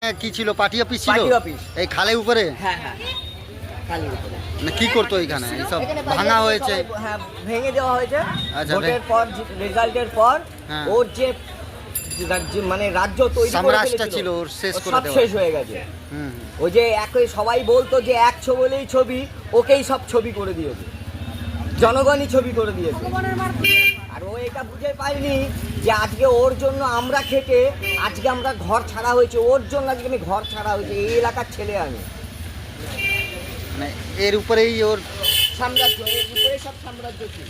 কি ছিল? Party office ছিল পার্টি অফিস এই খালের উপরে? হ্যাঁ হ্যাঁ খালি উপরে। না কি করতো এখানে? সব এখানে ভাঙা হয়েছে। হ্যাঁ ভেঙে দেওয়া হয়েছে আচ্ছা, ভোটের পর, রেজাল্টের পর। হ্যাঁ। ওর যে মানে রাজ্য তৈরি করে সাম্রাজ্যটা ফেলেছিল, ছিল ওর শেষ করে সব দেওয়া। শেষ হয়ে গেছে। হুম। ওই যে একই সবাই বলতো যে এক ছবিলেই ছবি, ওকেই সব ছবি করে দিয়েছে, জনগণই ছবি করে দিয়েছে। আর ও এটা বুঝে পাইনি যে আজকে ওর জন্য আমরা খেটে আজকে আমরা ঘর ছাড়া হয়েছে, ওর জন্য আজকে আমি ঘর ছাড়া হয়েছে। এই এলাকার ছেলে আমি, মানে এর উপরেই ওর সাম্রাজ্য, এর উপরে সব সাম্রাজ্য ছিল।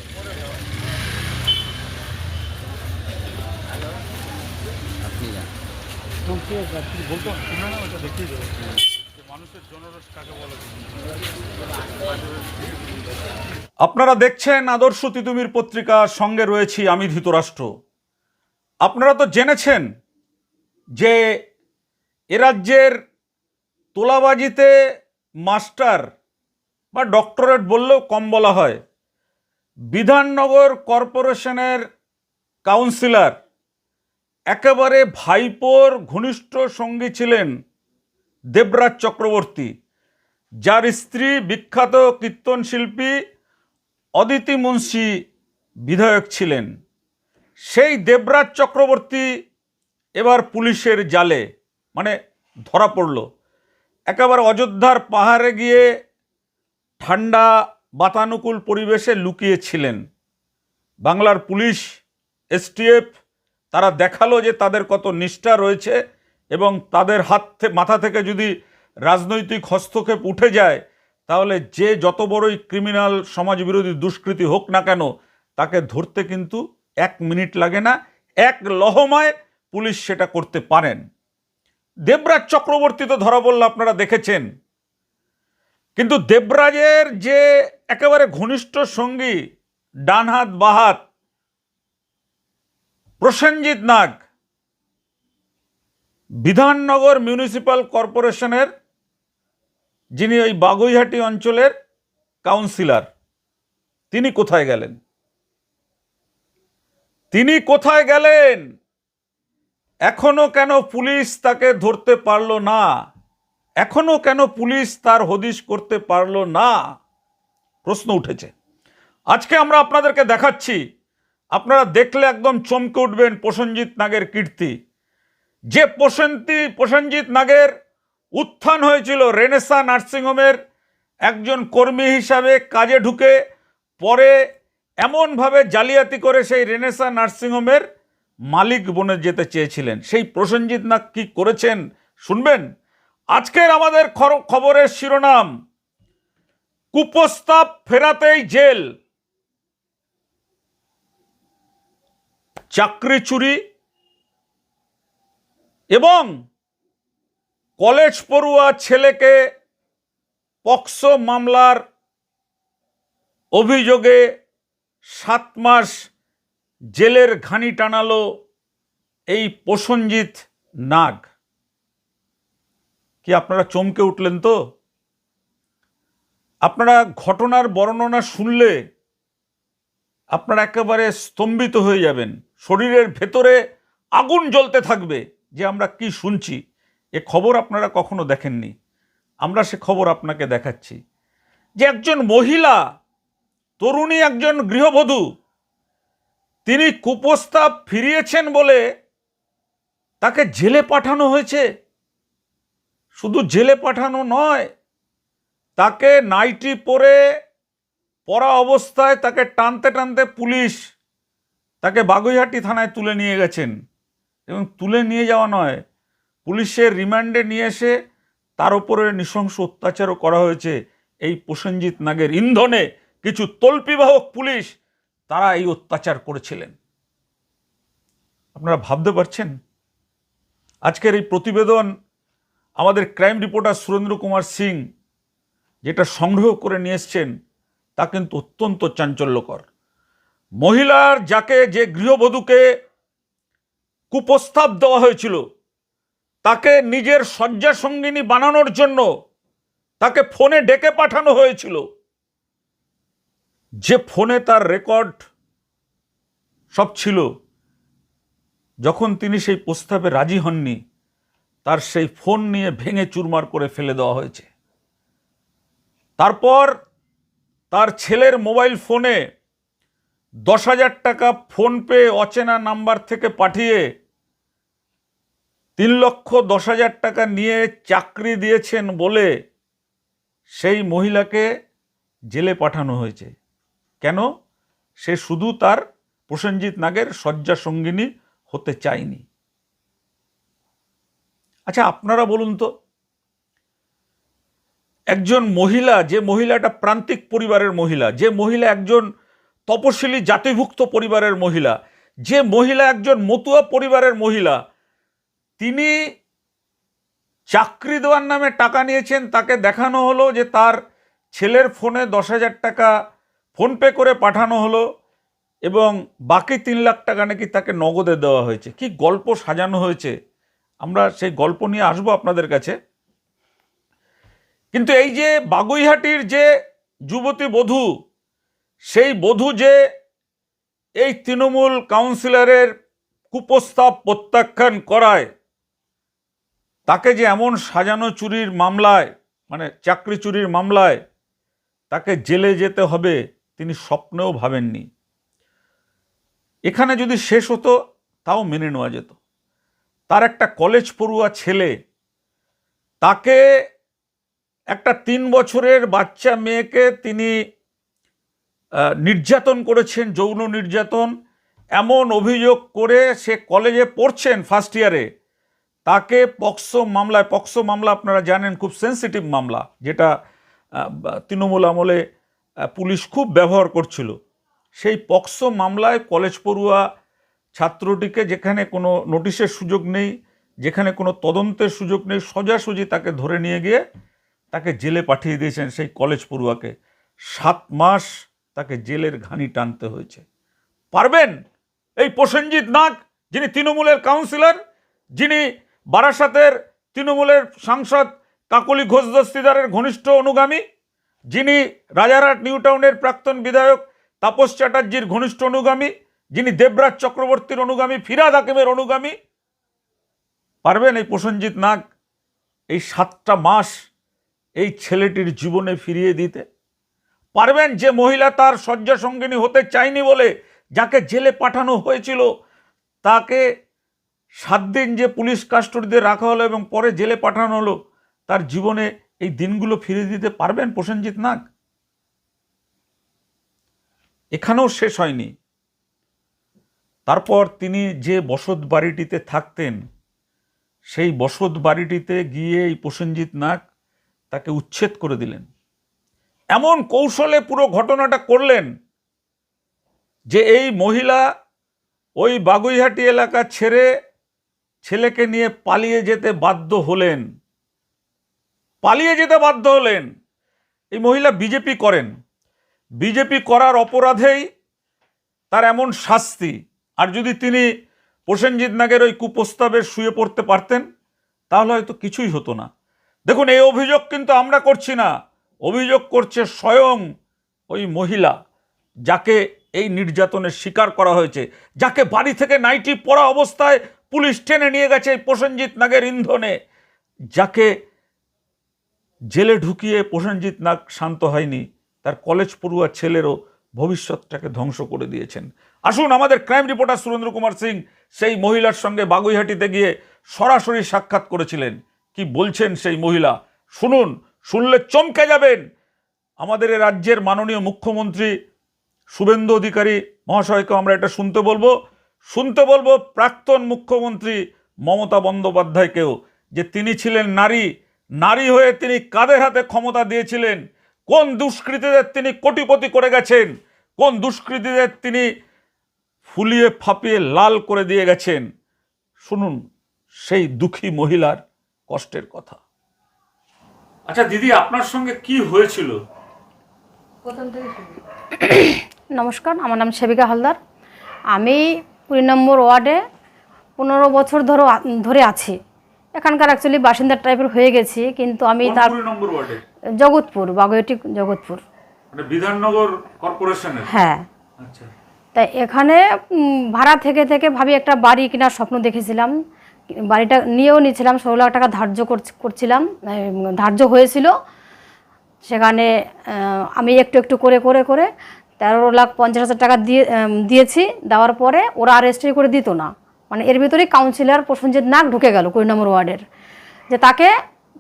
আপনি জানেন। আপনারা দেখছেন আদর্শ তিতুমির পত্রিকা, সঙ্গে রয়েছি আমি ধৃতরাষ্ট্র। আপনারা তো জেনেছেন যে এ রাজ্যের তোলাবাজিতে মাস্টার বা ডক্টরেট বললেও কম বলা হয়, বিধাননগর কর্পোরেশনের কাউন্সিলর, একেবারে ভাইপোর ঘনিষ্ঠ সঙ্গী ছিলেন দেবরাজ চক্রবর্তী, যার স্ত্রী বিখ্যাত কীর্তনশিল্পী অদিতি মুন্সি বিধায়ক ছিলেন। সেই দেবরাজ চক্রবর্তী এবার পুলিশের জালে, মানে ধরা পড়ল। একেবারে অযোধ্যার পাহাড়ে গিয়ে ঠান্ডা বাতানুকূল পরিবেশে লুকিয়েছিলেন। বাংলার পুলিশ, এসটিএফ, তারা দেখালো যে তাদের কত নিষ্ঠা রয়েছে এবং তাদের মাথা থেকে যদি রাজনৈতিক হস্তক্ষেপ উঠে যায় তাহলে যে যত বড়ই ক্রিমিনাল, সমাজবিরোধী দুষ্কৃতী হোক না কেন, তাকে ধরতে কিন্তু 1 মিনিট লাগে না, এক লহমায় পুলিশ সেটা করতে পারেন। দেবরাজ চক্রবর্তী তো ধরা পড়ল, আপনারা দেখেছেন। কিন্তু দেবরাজের যে একেবারে ঘনিষ্ঠ সঙ্গী, ডান হাত বাঁ হাত, প্রসেনজিৎ নাগ, বিধাননগর মিউনিসিপ্যাল কর্পোরেশনের, যিনি ওই বাগুইহাটি অঞ্চলের কাউন্সিলর, তিনি কোথায় গেলেন? তিনি কোথায় গেলেন? এখনো কেন পুলিশ তাকে ধরতে পারল না? এখনো কেন পুলিশ তার হদিশ করতে পারল না? প্রশ্ন উঠেছে। আজকে আমরা আপনাদেরকে দেখাচ্ছি, আপনারা দেখলে একদম চমকে উঠবেন প্রসেনজিৎ নাগের কীর্তি। যে প্রসেনজিৎ নাগের উত্থান হয়েছিল রেনেসা নার্সিংহোমের একজন কর্মী হিসাবে কাজে ঢুকে, পরে এমনভাবে জালিয়াতি করে সেই রেনেসা নার্সিংহোমের মালিক বনে যেতে চেয়েছিলেন, সেই প্রসেনজিৎ নাগ কি করেছেন শুনবেন। আজকের আমাদের খবরের শিরোনাম, কুপ্রস্তাব ফেরাতেই জেল, চাকরি চুরি এবং কলেজ পড়ুয়া ছেলেকে পক্সো মামলার অভিযোগে 7 মাস জেলের ঘানি টানালো এই প্রসেনজিৎ নাগ। কি আপনারা চমকে উঠলেন তো? আপনারা ঘটনার বর্ণনা শুনলে আপনারা একেবারে স্তম্ভিত হয়ে যাবেন, শরীরের ভেতরে আগুন জ্বলতে থাকবে যে আমরা কি শুনছি। এ খবর আপনারা কখনো দেখেননি, আমরা সে খবর আপনাকে দেখাচ্ছি। যে একজন মহিলা, তরুণী, একজন গৃহবধূ, তিনি কুপ্রস্তাব ফিরিয়েছেন বলে তাকে জেলে পাঠানো হয়েছে। শুধু জেলে পাঠানো নয়, তাকে নাইটি পরা অবস্থায় তাকে টানতে টানতে পুলিশ তাকে বাগুইহাটি থানায় তুলে নিয়ে গেছেন। এবং তুলে নিয়ে যাওয়া নয়, পুলিশের রিমান্ডে নিয়ে এসে তার উপরে নৃশংস অত্যাচারও করা হয়েছে। এই প্রসেনজিৎ নাগের ইন্ধনে কিছু তল্পিবাহক পুলিশ, তারা এই অত্যাচার করেছিলেন। আপনারা ভাবতে পারছেন? আজকের এই প্রতিবেদন আমাদের ক্রাইম রিপোর্টার সুরেন্দ্র কুমার সিং যেটা সংগ্রহ করে নিয়ে এসছেন, তা কিন্তু অত্যন্ত চাঞ্চল্যকর। মহিলার যে গৃহবধূকে কুপ্রস্তাব দেওয়া হয়েছিল, তাকে নিজের শয্যা সঙ্গিনী বানানোর জন্য তাকে ফোনে ডেকে পাঠানো হয়েছিল, যে ফোনে তার রেকর্ড সব ছিল। যখন তিনি সেই প্রস্তাবে রাজি হননি, তার সেই ফোন নিয়ে ভেঙে চুরমার করে ফেলে দেওয়া হয়েছে। তারপর তার ছেলের মোবাইল ফোনে 10,000 টাকা ফোনপে অচেনা নাম্বার থেকে পাঠিয়ে 3,10,000 টাকা নিয়ে চাকরি দিয়েছেন বলে সেই মহিলাকে জেলে পাঠানো হয়েছে। কেন? সে শুধু তার প্রসেনজিৎ নাগের শয্যা সঙ্গিনী হতে চায়নি। আচ্ছা, আপনারা বলুন তো, একজন মহিলা, যে মহিলাটা প্রান্তিক পরিবারের মহিলা, যে মহিলা একজন তপশিলি জাতিভুক্ত পরিবারের মহিলা, যে মহিলা একজন মতুয়া পরিবারের মহিলা, তিনি চাকরি দেওয়ার নামে টাকা নিয়েছেন, তাকে দেখানো হলো যে তার ছেলের ফোনে 10,000 টাকা ফোনপে করে পাঠানো হলো এবং বাকি 3 লাখ টাকা নাকি তাকে নগদে দেওয়া হয়েছে। কি গল্প সাজানো হয়েছে, আমরা সেই গল্প নিয়ে আসবো আপনাদের কাছে। কিন্তু এই যে বাগুইহাটির যে যুবতী বধূ, সেই বধূ যে এই তৃণমূল কাউন্সিলরের কুপ্রস্তাব প্রত্যাখ্যান করায়, তাকে যে এমন সাজানো চুরির মামলায়, মানে চাকরি চুরির মামলায় তাকে জেলে যেতে হবে, তিনি স্বপ্নেও ভাবেননি। এখানে যদি শেষ হতো তাও মেনে নেওয়া যেত। তার একটা কলেজ পড়ুয়া ছেলে, তাকে একটা 3 বছরের বাচ্চা মেয়েকে তিনি নির্যাতন করেছেন, যৌন নির্যাতন, এমন অভিযোগ করে সে কলেজে পড়ছেন ফার্স্ট ইয়ারে, তাকে পক্সো মামলা আপনারা জানেন খুব সেন্সিটিভ মামলা, যেটা তৃণমূল আমলে পুলিশ খুব ব্যবহার করছিল। সেই পক্সো মামলায় কলেজ পড়ুয়া ছাত্রটিকে, যেখানে কোনো নোটিশের সুযোগ নেই, যেখানে কোনো তদন্তের সুযোগ নেই, সোজাসুজি তাকে ধরে নিয়ে গিয়ে তাকে জেলে পাঠিয়ে দিয়েছেন। সেই কলেজ পড়ুয়াকে 7 মাস তাকে জেলের ঘানি টানতে হয়েছে। পারবেন এই প্রসেনজিৎ নাগ, যিনি তৃণমূলের কাউন্সিলর, যিনি বারাসাতের তৃণমূলের সাংসদ কাকলি ঘোষ দস্তিদারের ঘনিষ্ঠ অনুগামী, যিনি রাজারহাট নিউ টাউনের প্রাক্তন বিধায়ক তাপস চ্যাটার্জির ঘনিষ্ঠ অনুগামী, যিনি দেবরাজ চক্রবর্তীর অনুগামী, ফিরহাদ হাকিমের অনুগামী, পারবেন এই প্রসেনজিৎ নাগ এই 7টা মাস এই ছেলেটির জীবনে ফিরিয়ে দিতে? পারবেন যে মহিলা তার শয্যা সঙ্গিনী হতে চায়নি বলে যাকে জেলে পাঠানো হয়েছিল, তাকে 7 দিন যে পুলিশ কাস্টডিতে রাখা হলো এবং পরে জেলে পাঠানো হলো, তার জীবনে এই দিনগুলো ফিরিয়ে দিতে পারবেন প্রসেনজিৎ নাগ? এখানেও শেষ হয়নি। তারপর তিনি যে বসত বাড়িটিতে থাকতেন, সেই বসত বাড়িটিতে গিয়ে এই প্রসেনজিৎ নাগ তাকে উচ্ছেদ করে দিলেন। এমন কৌশলে পুরো ঘটনাটা করলেন যে এই মহিলা ওই বাগুইহাটি এলাকা ছেড়ে ছেলেকে নিয়ে পালিয়ে যেতে বাধ্য হলেন। এই মহিলা বিজেপি করেন, বিজেপি করার অপরাধেই তার এমন শাস্তি। আর যদি তিনি প্রসেনজিৎ নাগের ওই কুপ্রস্তাবে শুয়ে পড়তে পারতেন, তাহলে হয়তো কিছুই হতো না। দেখুন, এই অভিযোগ কিন্তু আমরা করছি না, অভিযোগ করছে স্বয়ং ওই মহিলা, যাকে এই নির্যাতনের শিকার করা হয়েছে, যাকে বাড়ি থেকে নাইটি পরা অবস্থায় পুলিশ টেনে নিয়ে গেছে এই প্রসেনজিৎ নাগের ইন্ধনে, যাকে জেলে ঢুকিয়ে প্রসেনজিৎ নাগ শান্ত হয়নি, তার কলেজ পড়ুয়া ছেলেরও ভবিষ্যৎটাকে ধ্বংস করে দিয়েছেন। আসুন, আমাদের ক্রাইম রিপোর্টার সুরেন্দ্র কুমার সিং সেই মহিলার সঙ্গে বাগুইহাটিতে গিয়ে সরাসরি সাক্ষাৎ করেছিলেন। কি বলছেন সেই মহিলা শুনুন, শুনলে চমকে যাবেন। আমাদের এ রাজ্যের মাননীয় মুখ্যমন্ত্রী শুভেন্দু অধিকারী মহাশয়কে আমরা এটা শুনতে বলবো প্রাক্তন মুখ্যমন্ত্রী মমতা বন্দ্যোপাধ্যায়কেও, যে তিনি ছিলেন নারী হয়ে তিনি কাদের হাতে ক্ষমতা দিয়েছিলেন, কোন দুষ্কৃতীদের তিনি কোটিপতি করে গেছেন, কোন দুষ্কৃতীদের তিনি ফুলিয়ে ফাঁপিয়ে লাল করে দিয়ে গেছেন। শুনুন সেই দুঃখী মহিলার কষ্টের কথা। আচ্ছা দিদি, আপনার সঙ্গে কি হয়েছিল? নমস্কার, আমার নাম সেবিকা হালদার। আমি 20 নম্বর ওয়ার্ডে 15 বছর ধরে আছি। এখানকার অ্যাকচুয়ালি বাসিন্দা টাইপের হয়ে গেছি, কিন্তু আমি তার 20 নম্বর ওয়ার্ডে জগৎপুর, বাগুইহাটি জগৎপুর, মানে বিধাননগর কর্পোরেশনের। হ্যাঁ, আচ্ছা। তাই এখানে ভাড়া থেকে ভাবি একটা বাড়ি কেনার স্বপ্ন দেখেছিলাম, বাড়িটা নিয়েও নিয়েছিলাম, 16 লাখ টাকা ধার্য করছিলাম, ধার্য হয়েছিল। সেখানে আমি একটু একটু করে করে করে 13,50,000 টাকা দিয়েছি। দেওয়ার পরে ওরা আর রেজিস্ট্রি করে দিত না, মানে এর ভিতরেই কাউন্সিলর প্রসেনজিৎ নাগ ঢুকে গেল 20 নম্বর ওয়ার্ডের, যে তাকে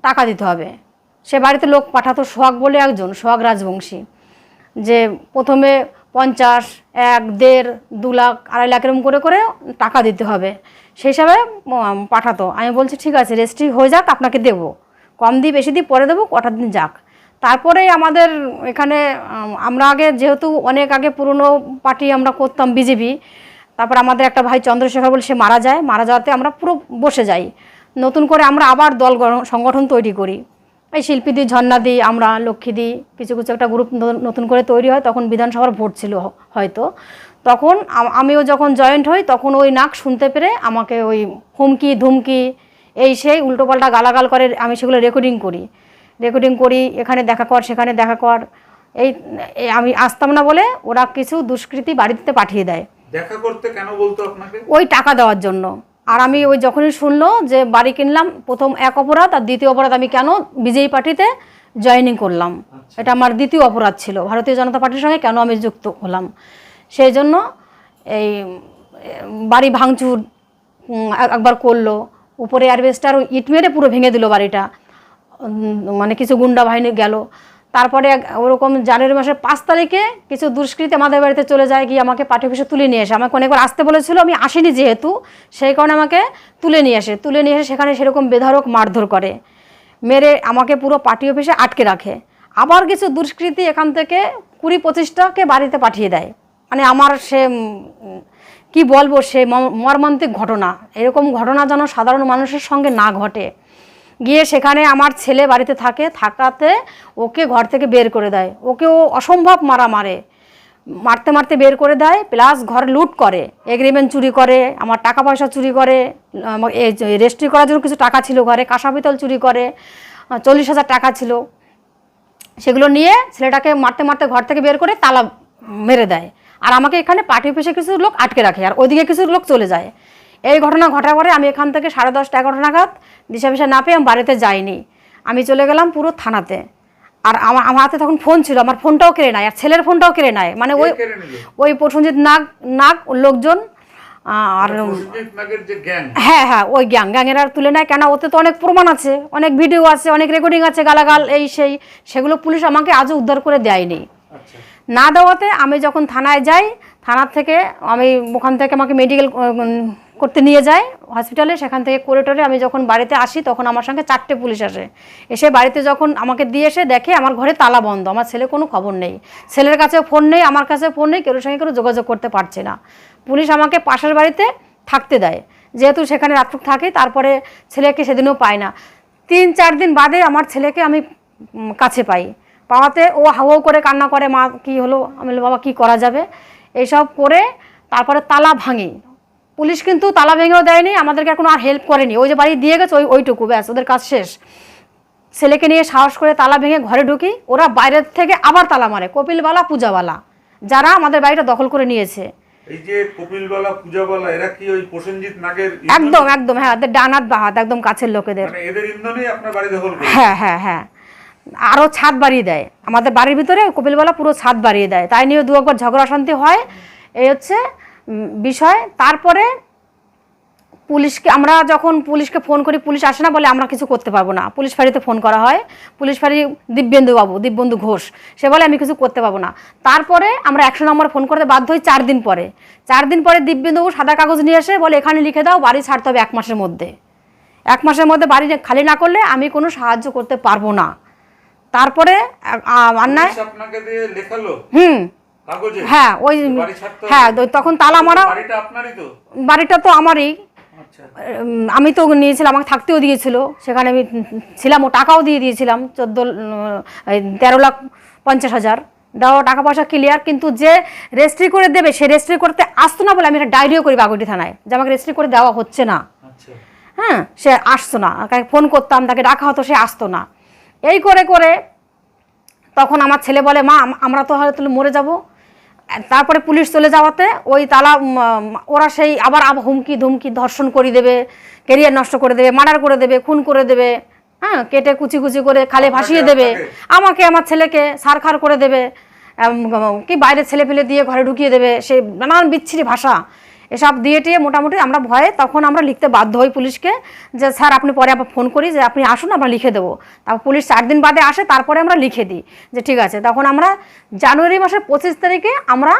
টাকা দিতে হবে। সে বাড়িতে লোক পাঠাতো, সোহাগ বলে একজন, সোহাগ রাজবংশী, যে প্রথমে 50, 1, 1.5, 2 লাখ, 2.5 লাখ এরকম করে করে টাকা দিতে হবে, সেই হিসাবে পাঠাতো। আমি বলছি ঠিক আছে, রেজিস্ট্রি হয়ে যাক, আপনাকে দেবো, কম দিই বেশি দিই পরে দেবো, কটা দিন যাক। তারপরে আমাদের এখানে আমরা আগে যেহেতু অনেক আগে পুরনো পার্টি আমরা করতাম বিজেপি, তারপর আমাদের একটা ভাই চন্দ্রশেখর বলে সে মারা যায়, মারা যাওয়াতে আমরা পুরো বসে যাই। নতুন করে আমরা আবার দল সংগঠন তৈরি করি, এই শিল্পী দিই, ঝর্ণা দিই, আমরা লক্ষ্মী দিই, কিছু কিছু একটা গ্রুপ নতুন করে তৈরি হয়। তখন বিধানসভার ভোট ছিল হয়তো, তখন আমিও যখন জয়েন্ট হই তখন ওই নাক শুনতে পেরে আমাকে ওই হুমকি ধুমকি এই সেই উল্টোপাল্টা গালাগাল করে, আমি সেগুলো রেকর্ডিং করি, এখানে দেখা কর সেখানে দেখা কর, এই আমি আসতাম না বলে ওরা কিছু দুষ্কৃতী বাড়িতে পাঠিয়ে দেয়। দেখা করতে কেন বলতো আপনাকে? ওই টাকা দেওয়ার জন্য। আর আমি ওই যখনই শুনলো যে বাড়ি কিনলাম, প্রথম এক অপরাধ, আর দ্বিতীয় অপরাধ আমি কেন বিজেপি পার্টিতে জয়েনিং করলাম, এটা আমার দ্বিতীয় অপরাধ ছিল, ভারতীয় জনতা পার্টির সঙ্গে কেন আমি যুক্ত হলাম। সেই জন্য এই বাড়ি ভাঙচুর একবার করলো, উপরে অ্যারবেস্টার ইট মেরে পুরো ভেঙে দিল বাড়িটা, মানে কিছু গুন্ডা বাহিনী গেল। তারপরে ওরকম জানুয়ারি মাসের 5 তারিখে কিছু দুষ্কৃতী আমাদের বাড়িতে চলে যায়, গিয়ে আমাকে পার্টি অফিসে তুলে নিয়ে আসে। আমাকে অনেকবার আসতে বলেছিল, আমি আসিনি যেহেতু, সেই কারণে আমাকে তুলে নিয়ে আসে সেখানে সেরকম বেধড়ক মারধর করে, মেরে আমাকে পুরো পার্টি অফিসে আটকে রাখে। আবার কিছু দুষ্কৃতী এখান থেকে 20-25টাকে বাড়িতে পাঠিয়ে দেয়। মানে আমার সে কি বলবো, সে মর্মান্তিক ঘটনা, এরকম ঘটনা যেন সাধারণ মানুষের সঙ্গে না ঘটে। গিয়ে সেখানে আমার ছেলে বাড়িতে থাকাতে ওকে ঘর থেকে বের করে দেয়, ওকেও অসম্ভব মারতে মারতে বের করে দেয়, প্লাস ঘর লুট করে, এগ্রিমেন্ট চুরি করে, আমার টাকা পয়সা চুরি করে, রেজিস্ট্রি করার জন্য কিছু টাকা ছিল ঘরে, কাঁসা পিতল চুরি করে, 40,000 টাকা ছিল, সেগুলো নিয়ে ছেলেটাকে মারতে মারতে ঘর থেকে বের করে তালা মেরে দেয়। আর আমাকে এখানে পার্টি অফিসে কিছু লোক আটকে রাখে, আর ওইদিকে কিছু লোক চলে যায়। এই ঘটনা ঘটার পরে আমি এখান থেকে 10:30-11 নাগাদ দিশা না পেয়ে আমি বাড়িতে যাইনি, আমি চলে গেলাম পুরো থানাতে। আর আমার হাতে তখন ফোন ছিল, আমার ফোনটাও কেড়ে নেয়, আর ছেলের ফোনটাও কেড়ে নেয়, মানে ওই প্রসেনজিৎ নাগ লোকজন। আর হ্যাঁ ওই গ্যাংয়ের আর তুলে নেয় কেন, ওতে তো অনেক প্রমাণ আছে, অনেক ভিডিও আছে, অনেক রেকর্ডিং আছে, গালাগাল এই সেই, সেগুলো পুলিশ আমাকে আজও উদ্ধার করে দেয়নি। না দেওয়াতে আমি যখন থানায় যাই, থানার থেকে আমি ওখান থেকে আমাকে মেডিকেল করতে নিয়ে যায় হসপিটালে, সেখান থেকে করিডোরে আমি যখন বাড়িতে আসি তখন আমার সঙ্গে 4টে পুলিশ আসে। এসে বাড়িতে যখন আমাকে দিয়ে এসে দেখে আমার ঘরে তালা বন্ধ, আমার ছেলে কোনো খবর নেই, ছেলের কাছে ফোন নেই, আমার কাছে ফোন নেই, কেউ সঙ্গে কেউ যোগাযোগ করতে পারছে না। পুলিশ আমাকে পাশের বাড়িতে থাকতে দেয়, যেহেতু সেখানে রাতটুক থাকে। তারপরে ছেলেকে সেদিনও পাই না, 3-4 দিন বাদে আমার ছেলেকে আমি কাছে পাওয়াতে ও হাও করে কান্না করে, মা কি হলো, আমি বলি বাবা কী করা যাবে, এইসব করে তারপরে তালা ভাঙি। পুলিশ কিন্তু তালা ভেঙেও দেয়নি, আমাদেরকে কোনো আর হেল্প করেনি, ওই যে বাড়ি দিয়ে গেছে ওইটুকু ব্যাস, ওদের কাজ শেষ। ছেলেকে নিয়ে সাহস করে তালা ভেঙে ঘরে ঢুকি, ওরা বাইরের থেকে আবার তালা মারে, কপিলবালা পূজাবালা যারা আমাদের বাড়িটা দখল করে নিয়েছে। এই যে কপিলবালা পূজাবালা এরা কি ওই প্রসেনজিৎ নাগের? একদম হ্যাঁ, ওদের ডানাত বাহাত একদম কাছের লোকেদের, মানে এদের ইন্ধনেই আপনার বাড়ি দখল করে? হ্যাঁ আরও ছাদ বাড়িয়ে দেয় আমাদের বাড়ির ভিতরে, কপিলবালা পুরো ছাদ বাড়িয়ে দেয়, তাই নিয়ে 2-একবার ঝগড়া শান্তি হয়, এই হচ্ছে বিষয়। তারপরে পুলিশকে আমরা যখন পুলিশকে ফোন করি, পুলিশ আসে না, বলে আমরা কিছু করতে পারবো না। পুলিশ ফাঁড়িতে ফোন করা হয়, পুলিশ ফাঁড়ি দিব্যেন্দু ঘোষ, সে বলে আমি কিছু করতে পারবো না। তারপরে আমরা 100 নম্বরে ফোন করতে বাধ্য হই 4 দিন পরে দিব্যেন্দু সাদা কাগজ নিয়ে এসে বলে এখানে লিখে দাও, বাড়ি ছাড়তে হবে 1 মাসের মধ্যে। 1 মাসের মধ্যে বাড়ি খালি না করলে আমি কোনো সাহায্য করতে পারবো না। তারপরে আপনাকে দিয়ে লেখালো কাগজে? হ্যাঁ তখন তালা মারা। বাড়িটা তো আমারই, আমি তো নিয়েছিলাম, আমাকে থাকতেও দিয়েছিল, সেখানে আমি ছিলাম, ও টাকাও দিয়ে দিয়েছিলাম 13,50,000 দেওয়া, টাকা পয়সা ক্লিয়ার। কিন্তু যে রেজিস্ট্রি করে দেবে সে রেজিস্ট্রি করতে আসতো না বলে আমি একটা ডায়েরিও করি বাগুইটি থানায় যে আমাকে রেজিস্ট্রি করে দেওয়া হচ্ছে না। হ্যাঁ, সে আসতো না, তাকে ফোন করতাম, তাকে ডাকা হতো, সে আসতো না। এই করে তখন আমার ছেলে বলে মা আমরা তো হয়তো মরে যাব, তারপরে পুলিশ চলে যাওয়াতে ওই তালা ওরা সেই আবার হুমকি ধুমকি, ধর্ষণ করে দেবে, কেরিয়ার নষ্ট করে দেবে, মার্ডার করে দেবে, খুন করে দেবে, হ্যাঁ, কেটে কুচি কুচি করে খালে ভাসিয়ে দেবে, আমাকে আমার ছেলেকে সারখার করে দেবে, কি বাইরে ছেলে ফেলে দিয়ে ঘরে ঢুকিয়ে দেবে, সেই নানান বিচ্ছিরি ভাষা এসব দিয়ে টিয়ে মোটামুটি আমরা ভয়ে তখন আমরা লিখতে বাধ্য হই পুলিশকে যে স্যার আপনি পরে আবার ফোন করি যে আপনি আসুন, আমরা লিখে দেবো। তারপর পুলিশ 4 দিন বাদে আসে, তারপরে আমরা লিখে দিই যে ঠিক আছে। তখন আমরা জানুয়ারি মাসের 25 তারিখে আমরা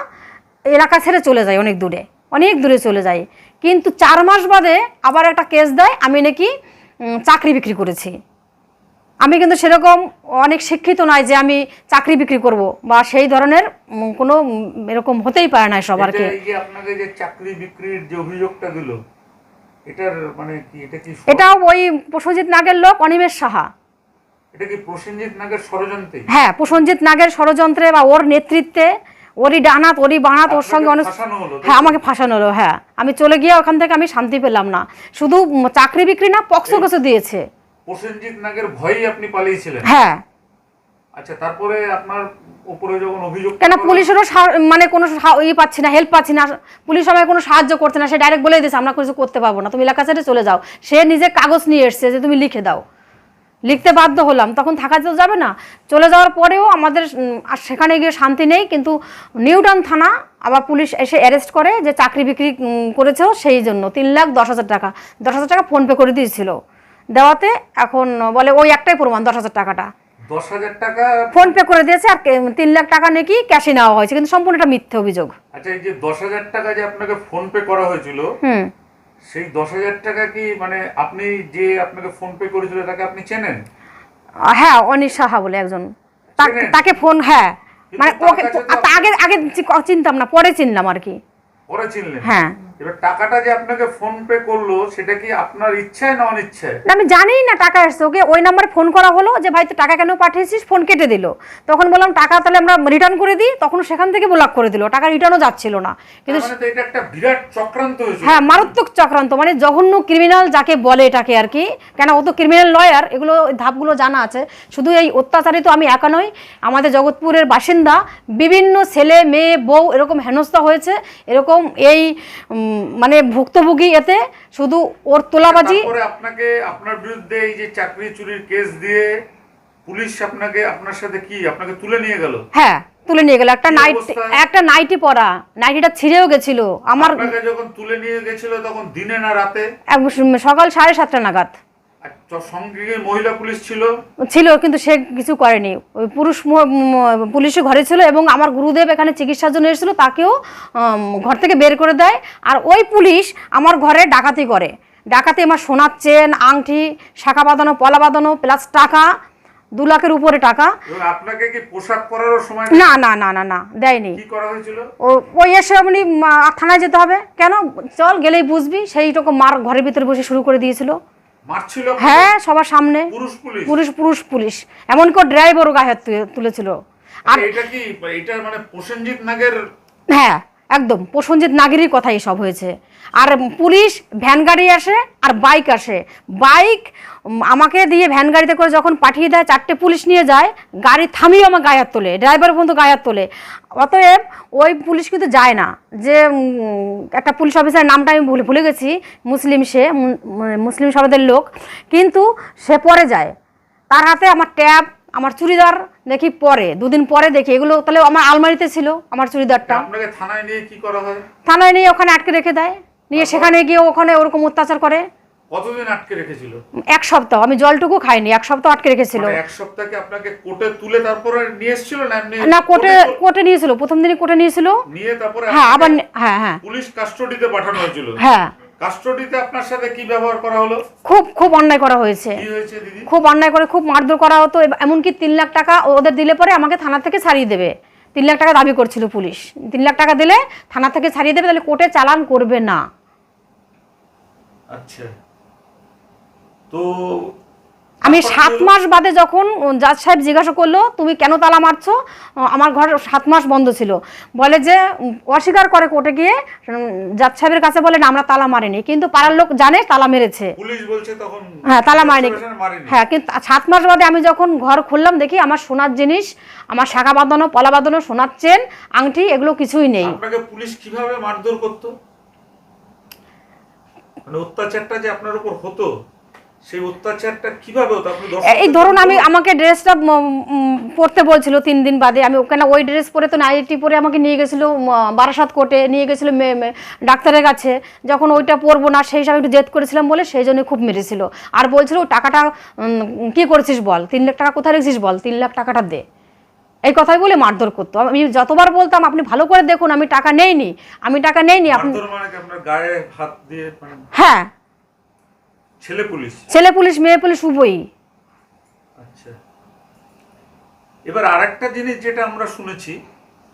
এলাকা ছেড়ে চলে যাই, অনেক দূরে চলে যাই। কিন্তু 4 মাস বাদে আবার একটা কেস দেয় আমি নাকি চাকরি বিক্রি করেছি। আমি কিন্তু সেরকম অনেক শিক্ষিত নয় যে আমি চাকরি বিক্রি করব বা সেই ধরনের কোনো এরকম হতেই পারে না সব আর কি। এই যে আপনাকে যে চাকরি বিক্রির যে অভিযোগটা দিল, এটার মানে কি, এটা কি এটাও ওই প্রসেনজিৎ নাগের লোক অনিমেষ সাহা। এটা কি প্রসেনজিৎ নাগের ষড়যন্ত্রে? হ্যাঁ, প্রসেনজিৎ নাগের ষড়যন্ত্রে বা ওর নেতৃত্বে, ওরই ডানাত ওরই বানাত, ওর সঙ্গে অনেক, হ্যাঁ আমাকে ফাঁসানো হলো। হ্যাঁ, আমি চলে গিয়ে ওখান থেকে আমি শান্তি পেলাম না। শুধু চাকরি বিক্রি না, পক্সো কেসও দিয়েছে। প্রসেনজিৎ নাগের ভয়েই আপনি পালিয়েছিলেন? হ্যাঁ। আচ্ছা, তারপরে আপনার উপরে যখন অভিযোগ, কেন পুলিশেরও মানে কোনো পাচ্ছি না, হেল্প পাচ্ছি না, পুলিশ আমাকে কোনো সাহায্য করছে না। সে ডাইরেক্ট বলে দিয়েছে আমরা কিছু করতে পারবো না, তুমি এলাকা ছেড়ে চলে যাও। সে নিজে কাগজ নিয়ে এসছে যে তুমি লিখে দাও, লিখতে বাধ্য হলাম। তখন থাকা তো যাবে না। চলে যাওয়ার পরেও আমাদের আর সেখানে গিয়ে শান্তি নেই। কিন্তু নিউটাউন থানা আবার পুলিশ এসে অ্যারেস্ট করে যে চাকরি বিক্রি করেছেও, সেই জন্য 3,10,000 টাকা, 10,000 টাকা ফোনপে করে দিয়েছিল। দেওয়াতে এখন বলে ওই একটাই প্রমাণ, 10,000 টাকাটা 10,000 টাকা ফোনপে করে দিয়েছে, আর 3 লাখ টাকা নাকি ক্যাশে নেওয়া হয়েছে, কিন্তু সম্পূর্ণ একটা মিথ্যে অভিযোগ। আচ্ছা, এই যে 10,000 টাকা যে আপনাকে ফোন পে করা হয়েছিল, সেই 10,000 টাকা কি মানে আপনি যে আপনাকে ফোন পে করেছিল তাকে আপনি চেনেন? হ্যাঁ, অনিশ সাহা বলে একজন, চেনেন? তাকে ফোন, হ্যাঁ মানে কিন্তু তার ওকে কাছে তো আগে আগে চিনতাম না, পরে চিনলাম আর কি। পরে চিনলেন? হ্যাঁ। এবার টাকাটা যে আপনাকে ফোন পে করলো, সেটা কি আপনার ইচ্ছায় না অনিচ্ছায়? না, আমি জানি না টাকা এসছে। ওকে ওই নাম্বারে ফোন করা হলো যে ভাই তো টাকা কেন পাঠিয়েছিস, ফোন কেটে দিল। তখন বললাম টাকা তাহলে আমরা রিটার্ন করে দিই, তখন সেখান থেকে ব্লক করে দিল, টাকা রিটার্নও যাচ্ছিল না। কিন্তু তার মানে তো এটা একটা বিরাট চক্রান্ত হয়েছে। হ্যাঁ, মারাত্মক চক্রান্ত, মানে জঘন্য ক্রিমিনাল যাকে বলে এটাকে আর কি। কেন ও তো ক্রিমিনাল লয়ার, এগুলো ধাপগুলো জানা আছে। শুধু এই অত্যাচারী তো আমি একা নই, আমাদের জগৎপুরের বাসিন্দা বিভিন্ন ছেলে মেয়ে বউ এরকম হেনস্থা হয়েছে, এরকম এই মানে ভুক্তভোগী। এতে শুধু ওর তোলাবাজি। তারপরে আপনাকে, আপনার বিরুদ্ধে এই যে চাকরি চুরির কেস দিয়ে পুলিশ আপনার সাথে কি আপনাকে তুলে নিয়ে গেল? হ্যাঁ, তুলে নিয়ে গেল। একটা নাইটি পরা, নাইটিটা ছিঁড়েও গেছিল আমার। আপনাকে যখন তুলে নিয়ে গেছিল তখন দিনে না রাতে? সকাল 7:30 নাগাদ। সঙ্গে মহিলা পুলিশ ছিল? কিন্তু সে কিছু করেনি। ওই পুরুষ পুলিশও ঘরে ছিল, এবং আমার গুরুদেব এখানে চিকিৎসার জন্য এসেছিল, তাকেও ঘর থেকে বের করে দেয়। আর ওই পুলিশ আমার ঘরে ডাকাতি করে। ডাকাতি আমার সোনার চেন, আংটি, শাখা বাঁধানো, পলা বাঁধানো, প্লাস টাকা 2 লাখের উপরে টাকা। আপনাকে কি পোশাক পরারও সময়? না না না না না, দেয়নি। কি করা হয়েছিল? ওই এসে আপনি থানায় যেতে হবে, কেন চল গেলেই বুঝবি, সেইটুকু মার ঘরের ভিতরে বসে শুরু করে দিয়েছিল। মারছিল? হ্যাঁ, সবার সামনে। পুরুষ পুলিশ, এমনকি ড্রাইভারও গায়ে হাত তুলেছিল। আর এটা কি, এটা মানে প্রসেনজিৎ নাগের? হ্যাঁ, একদম প্রসেনজিৎ নাগেরই কথা সব হয়েছে। আর পুলিশ ভ্যান গাড়ি আসে আর বাইক আসে। বাইক আমাকে দিয়ে ভ্যান গাড়িতে করে যখন পাঠিয়ে দেয়, 4টে পুলিশ নিয়ে যায়, গাড়ি থামিয়ে আমার গায়ে হাত তোলে, ড্রাইভার পর্যন্ত গায়ে হাত তোলে। অতএব ওই পুলিশ কিন্তু যায় না। যে একটা পুলিশ অফিসারের নামটা আমি ভুলে গেছি, মুসলিম, সে মুসলিম সমাজের লোক, কিন্তু সে পরে যায়। তার হাতে আমার ট্যাব, আমার চুড়িদার দেখি পরে, 2 দিন পরে দেখি এগুলো, তাহলে আমার আলমারিতে ছিল আমার চুড়িদারটা। আপনাকে থানায় নিয়ে কি করা হয়? থানায় নিয়ে ওখানে আটকে রেখে দেয়, নিয়ে সেখানে গিয়ে ওখানে ওরকম অত্যাচার করে। কতদিন আটকে রেখেছিল? 1 সপ্তাহ। আমি জলটুকু খাইনি, 1 সপ্তাহ আটকে রেখেছিল। 1 সপ্তাহকে আপনাকে কোর্টে তুলে তারপরে নিয়ে এসেছিল না এমনি? না, কোর্টে নিয়েছিল, প্রথম দিনই কোর্টে নিয়েছিল। নিয়ে তারপরে হ্যাঁ, আবার হ্যাঁ পুলিশ কাস্টডিতে পাঠানো হয়েছিল? হ্যাঁ। কাস্টডিতে আপনার সাথে কি ব্যবহার করা হলো? খুব অন্যায় করা হয়েছে। কি হয়েছে দিদি? খুব অন্যায় করে, খুব মারধর করা হতো। এমনকি 3 লাখ টাকা ওদের দিলে পরে আমাকে থানা থেকে ছাড়িয়ে দেবে। 3 লাখ টাকা দাবি করছিল পুলিশ, 3 লাখ টাকা দিলে থানা থেকে ছাড়িয়ে দেবে, তাহলে কোর্টে চালান করবে না। আচ্ছা, তো আমি 7 মাস বাদে যখন জাজ সাহেব জিজ্ঞাসা করলো তুমি কেন তালা মারছো, আমার ঘর 7 মাস বন্ধ ছিল, বলে যে অস্বীকার করে কোর্টে গিয়ে, জাজ সাহেবের কাছে বলে না আমরা তালা মারিনি, কিন্তু পাড়ার লোক জানে তালা মেরেছে। পুলিশ বলছে তখন হ্যাঁ তালা মারিনি। মারেনি। হ্যাঁ, কিন্তু 7 মাস বাদে আমি যখন ঘর খুললাম দেখি আমার সোনার জিনিস, আমার শাখা বাঁধানো, পলা বাঁধানো, সোনার চেন, আংটি, এগুলো কিছুই নেই। আপনাকে পুলিশ কিভাবে মারধর করতো, মানে অত্যাচারটা যে আপনার উপর হতো সেই অত্যাচারটা কিভাবে হতো আপনি এই ধরুন আমাকে ড্রেসটা পরতে বলছিল 3 দিন বাদে, আমি ওখানে ওই ড্রেস পরে তো নাইটি পরে আমাকে নিয়ে গেছিলো বারাসাত কোর্টে, নিয়ে গেছিলো ডাক্তারের কাছে, যখন ওইটা পরবো না সেই হিসাবে একটু জেদ করেছিলাম বলে সেই জন্য খুব মেরেছিল। আর বলছিল টাকাটা কি করেছিস বল, 3 লাখ টাকা কোথায় রেখেছিস বল, 3 লাখ টাকাটা দে, এই কথাই বলে মারধর করতো। আমি যতবার বলতাম আপনি ভালো করে দেখুন আমি টাকা নেইনি, আমি টাকা নেইনি। আপনি মানে কি আপনার গায়ে হাত দিয়ে মানে হ্যাঁ, ছেলে পুলিশ মেয়ে পুলিশ উভয়ই। আচ্ছা, এবার আরেকটা জিনিস যেটা আমরা শুনেছি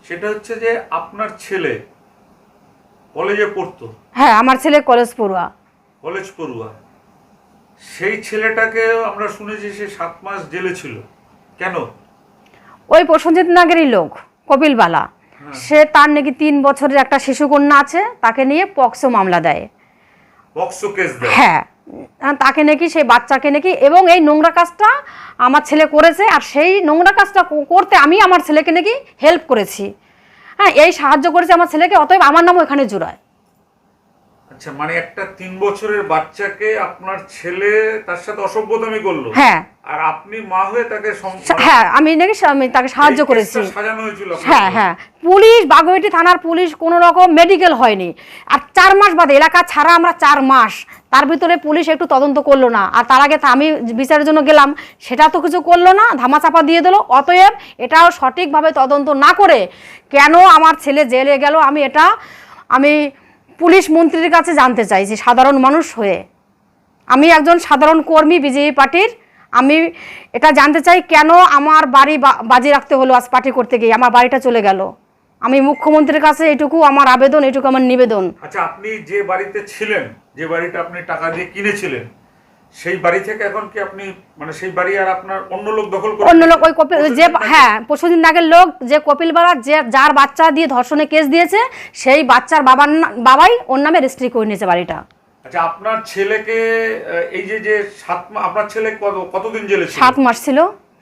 সেটা হচ্ছে যে আপনার ছেলে কলেজে পড়তো। হ্যাঁ, আমার ছেলে কলেজ পড়ুয়া, সেই ছেলেটাকে আমরা শুনেছি সে 7 মাস জেলে ছিল, কেন? ওই প্রসেনজিৎ নাগেরই লোক কপিলবালা, সে তার নাকি 3 বছরের একটা শিশুকন্যা আছে, তাকে নিয়ে পক্সো মামলা দেয়, পক্সো কেস দেয়। হ্যাঁ, তাকে নাকি সেই বাচ্চাকে নাকি, এবং এই নোংরা কাজটা আমার ছেলে করেছে, আর সেই নোংরা কাজটা করতে আমি আমার ছেলেকে নাকি হেল্প করেছি, হ্যাঁ, এই সাহায্য করেছে আমার ছেলেকে, অতএব আমার নামও এখানে জোড়ায়। আচ্ছা, মানে একটা 3 বছরের বাচ্চাকে আপনার ছেলে তার সাথে অসভ্যতামি করলো, হ্যাঁ, আর আপনি মা হয়ে তাকে হ্যাঁ আমি নাকি তাকে সাহায্য করেছি। সাজানো হয়েছিল। হ্যাঁ হ্যাঁ, পুলিশ বাগুইয়াটি থানার পুলিশ কোনো রকম মেডিকেল হয়নি, আর 4 মাস বাদে এলাকা ছাড়া আমরা 4 মাস, তার ভিতরে পুলিশ একটু তদন্ত করলো না, আর তার আগে আমি বিচারের জন্য গেলাম, সেটা তো কিছু করলো না, ধামাচাপা দিয়ে দিল। অতএব এটাও সঠিকভাবে তদন্ত না করে কেন আমার ছেলে জেলে গেল, আমি পুলিশ মন্ত্রীর কাছে জানতে চাইছি সাধারণ মানুষ হয়ে। আমি একজন সাধারণ কর্মী বিজেপি পার্টির, আমি এটা জানতে চাই কেন আমার বাড়ি বাজি রাখতে হলো, আজ পার্টি করতে গিয়ে আমার বাড়িটা চলে গেল। আমি মুখ্যমন্ত্রীর কাছে এটুকু আমার আবেদন, এটুকু আমার নিবেদন। আচ্ছা, আপনি যে বাড়িতে ছিলেন, যে বাড়িটা আপনি টাকা দিয়ে কিনেছিলেন, সেই বাড়ি থেকে এখন কি আপনি মানে সেই বাড়ি আর আপনার অন্য লোক দখল করে? অন্য লোক, ওই যে হ্যাঁ প্রসেনজিৎ নাগের লোক, যে কপিলবালা, যার বাচ্চা দিয়ে ধর্ষণে কেস দিয়েছে, সেই বাচ্চার বাবাই ওর নামে রেজিস্ট্রি করে নিয়েছে বাড়িটা। আচ্ছা, আপনার ছেলেকে এই যে 7 মাস, আপনার ছেলে কতদিন জেলে ছিল? 7 মাস ছিল।